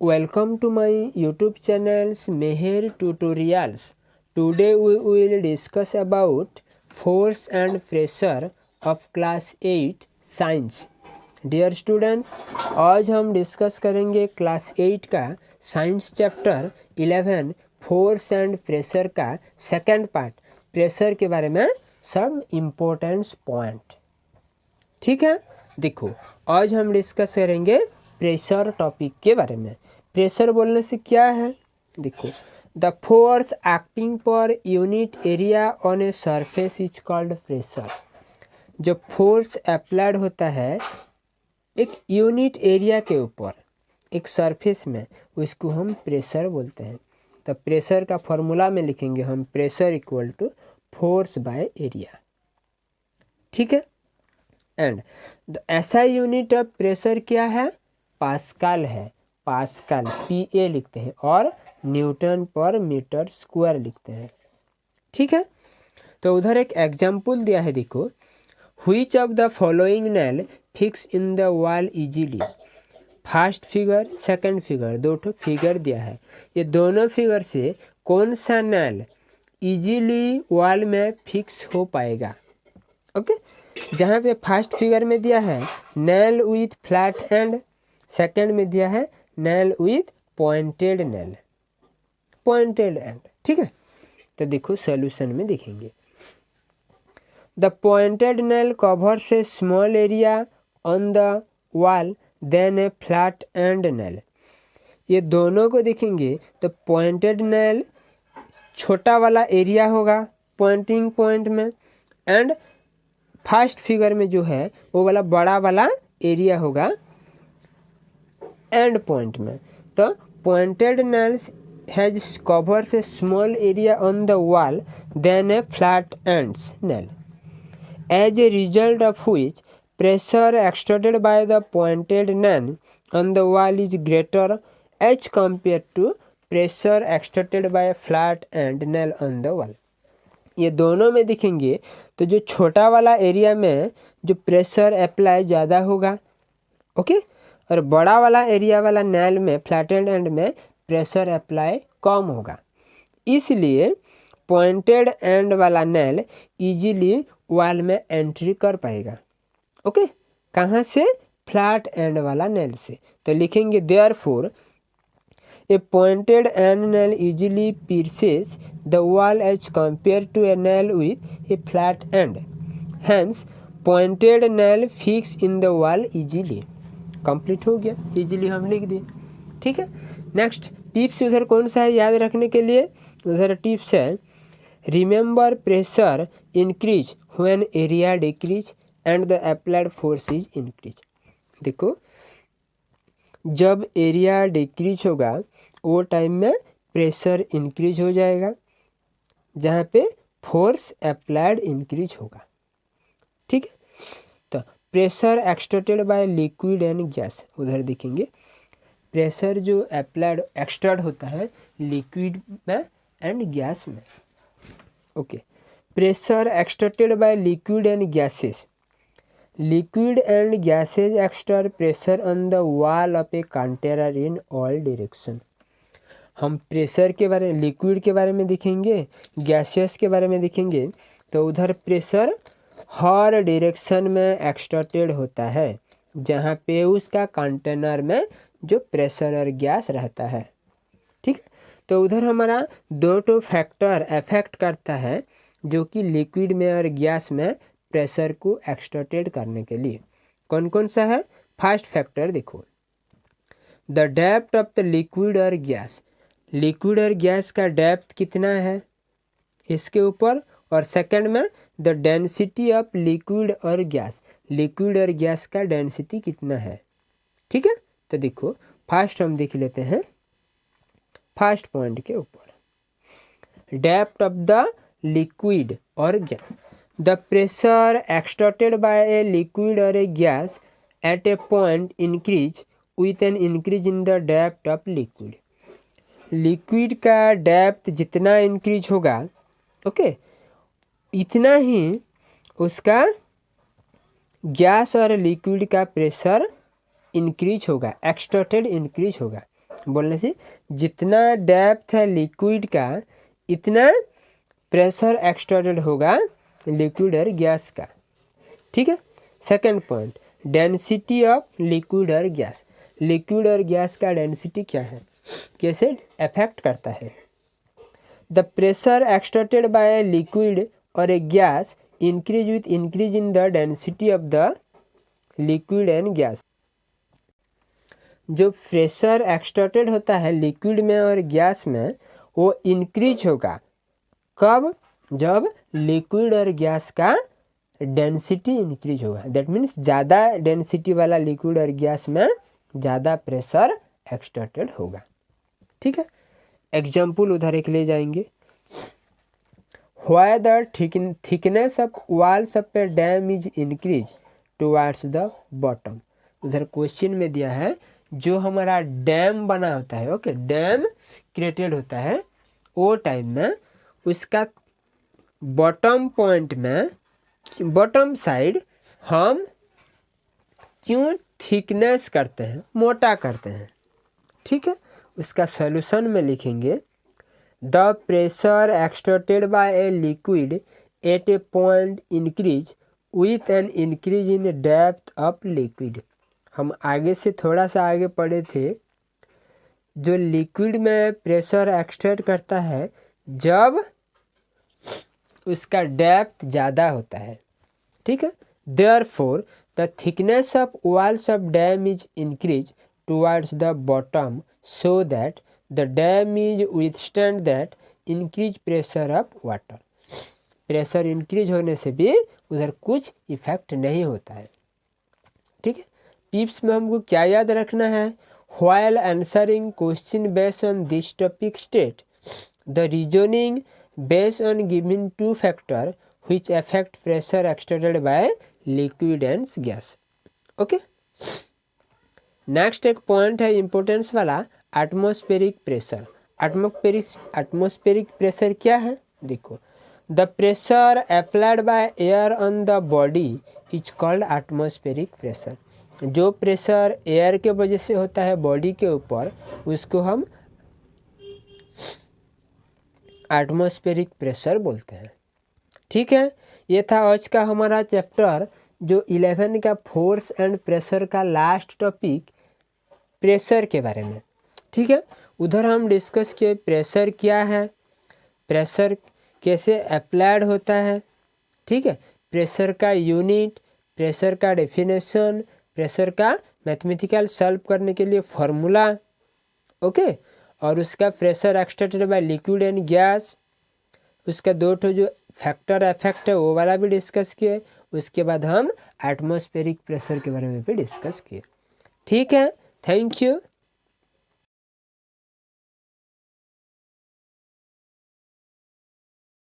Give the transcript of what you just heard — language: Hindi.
Welcome to my YouTube channel's Meher Tutorials. Today we will discuss about force and pressure of class 8 science. Dear students, आज हम डिस्कस करेंगे क्लास 8 का science chapter 11 force and pressure का सेकंड पार्ट, प्रेशर के बारे में सब इम्पोर्टेंट पॉइंट। ठीक है, देखो आज हम डिस्कस करेंगे प्रेशर टॉपिक के बारे में। प्रेशर बोलने से क्या है, देखो the force acting per unit area on a surface is called pressure. जो फोर्स अप्लाइड होता है एक यूनिट एरिया के ऊपर, एक सरफेस में, उसको हम प्रेशर बोलते हैं। तो प्रेशर का फॉर्मूला में लिखेंगे हम pressure equal to force by area. ठीक है, एंड ऐसा यूनिट ऑफ प्रेशर क्या है, पास्कल है। पास्कल PA लिखते हैं और न्यूटन पर मीटर स्क्वायर लिखते हैं। ठीक है, तो उधर एक एग्जाम्पल दिया है, देखो which of the following nail fix in the wall easily. First figure second figure, दो ठो फिगर दिया है। ये दोनों फिगर से कौन सा नेल इजीली वॉल में फिक्स हो पाएगा। ओके, जहाँ पे फर्स्ट फिगर में दिया है nail with flat end, second में दिया है nail with pointed nail, pointed end. ठीक है, तो देखो सॉल्यूशन में देखेंगे। The pointed nail covers a small area on the wall then a flat end nail. ये दोनों को देखेंगे तो पॉइंटेड नेल छोटा वाला एरिया होगा पॉइंटिंग पॉइंट में, एंड फर्स्ट फिगर में जो है वो वाला बड़ा वाला एरिया होगा एंड पॉइंट में। तो pointed nails has covers a small area on the wall then a flat ends nail, as a result of which pressure exerted by the pointed nail on the wall is greater as compare to pressure exerted by flat end nail on the wall. ये दोनों में देखेंगे तो जो छोटा वाला एरिया में जो प्रेशर अप्लाई ज़्यादा होगा, ओके, और बड़ा वाला एरिया वाला नेल में फ्लैटेड एंड में प्रेशर अप्लाई कम होगा। इसलिए पॉइंटेड एंड वाला नेल इजीली वॉल में एंट्री कर पाएगा। ओके, कहाँ से, फ्लैट एंड वाला नेल से। तो लिखेंगे therefore a pointed end nail easily pierces the wall as compared to a nail with a flat end. Hence, pointed nail fix in the wall easily. Complete हो गया, इजीली हम लिख दिए। ठीक है, नेक्स्ट टिप्स उधर कौन सा है याद रखने के लिए, उधर टिप्स है remember pressure increase when area decrease and the applied force is increase. देखो जब एरिया डिक्रीज होगा वो टाइम में प्रेशर इंक्रीज हो जाएगा, जहाँ पे फोर्स अप्लाइड इंक्रीज होगा। ठीक है, तो pressure exerted bye liquid and gas, उधर देखेंगे प्रेशर जो अप्लाइड एक्सर्ट होता है लिक्विड में एंड गैस में। Okay, pressure exerted bye liquid and gases, liquid and gases exert pressure on the wall of a container in all direction। हम प्रेशर के बारे में, लिक्विड के बारे में देखेंगे, गैसेस के बारे में देखेंगे। तो उधर प्रेशर हर डायरेक्शन में एक्सर्टेड होता है जहाँ पे उसका कंटेनर में जो प्रेशर और गैस रहता है। ठीक है, तो उधर हमारा दो टो फैक्टर अफेक्ट करता है जो कि लिक्विड में और गैस में प्रेशर को एक्सर्टेड करने के लिए। कौन कौन सा है, फर्स्ट फैक्टर देखो the depth of the liquid और गैस, लिक्विड और गैस का डेप्थ कितना है इसके ऊपर, और सेकंड में द डेंसिटी ऑफ लिक्विड और गैस, लिक्विड और गैस का डेंसिटी कितना है। ठीक है, तो देखो फर्स्ट हम देख लेते हैं फर्स्ट पॉइंट के ऊपर, डेप्थ ऑफ द लिक्विड और gas. The pressure exerted by a liquid or a gas at a point increase with an increase in the depth of liquid। Liquid का डेप्थ जितना इंक्रीज होगा, ओके, इतना ही उसका गैस और लिक्विड का प्रेशर इंक्रीज होगा, एक्सर्टेड इंक्रीज होगा। बोलने से जितना डेप्थ है लिक्विड का इतना प्रेशर एक्सटर्टेड होगा लिक्विड और गैस का। ठीक है। Second point, density of liquid और गैस। लिक्विड और गैस का डेंसिटी क्या है, कैसे अफेक्ट करता है। The pressure exerted by a liquid और a gas increase with increase in the density of the liquid and gas. जो प्रेशर एक्सटर्टेड होता है लिक्विड में और गैस में वो इंक्रीज होगा कब, जब लिक्विड और गैस का डेंसिटी इंक्रीज होगा। दैट मीन्स ज़्यादा डेंसिटी वाला लिक्विड और गैस में ज़्यादा प्रेशर एक्सटर्टेड होगा। ठीक है। एग्जाम्पल उधर एक ले जाएंगे। Why the thickness of walls of A dam is increase towards the bottom. उधर क्वेश्चन में दिया है जो हमारा डैम बना होता है, ओके, डैम क्रिएटेड होता है वो टाइम में उसका बॉटम पॉइंट में बॉटम साइड हम क्यों थिकनेस करते हैं, मोटा करते हैं। ठीक है। उसका सॉल्यूशन में लिखेंगे the pressure exerted by a liquid at a point increase with an increase in depth of liquid. हम आगे से थोड़ा सा आगे पढ़े थे, जो लिक्विड में प्रेशर एक्सटर्ट करता है जब उसका डेप्थ ज़्यादा होता है। ठीक है। Therefore the thickness of walls of dam is increase towards the bottom so that the dam is withstand that increase pressure of water. Pressure increase होने से भी उधर कुछ इफेक्ट नहीं होता है। ठीक है। टिप्स में हमको क्या याद रखना है, while answering question based on this topic state the reasoning based on giving two factors which affect pressure exerted by liquid and gas। Okay. Next एक पॉइंट है इम्पोर्टेंस वाला, एटमॉस्फेरिक प्रेशर। एटमॉस्फेरिक प्रेशर क्या है, देखो, the pressure applied by air on the body is called atmospheric pressure. जो प्रेशर एयर के वजह से होता है बॉडी के ऊपर उसको हम एटमॉस्फेरिक प्रेशर बोलते हैं। ठीक है। ये था आज का हमारा चैप्टर जो 11 का फोर्स एंड प्रेशर का लास्ट टॉपिक प्रेशर के बारे में। ठीक है। उधर हम डिस्कस किए प्रेशर क्या है, प्रेशर कैसे अप्लाइड होता है। ठीक है। प्रेशर का यूनिट, प्रेशर का डेफिनेशन, प्रेशर का मैथमेटिकल सॉल्व करने के लिए फॉर्मूला, ओके, और उसका pressure exerted by liquid and gas, उसका दो ठो जो फैक्टर इफेक्ट है वो वाला भी डिस्कस किए। उसके बाद हम एटमॉस्फेरिक प्रेशर के बारे में भी डिस्कस किए। ठीक है। Thank you.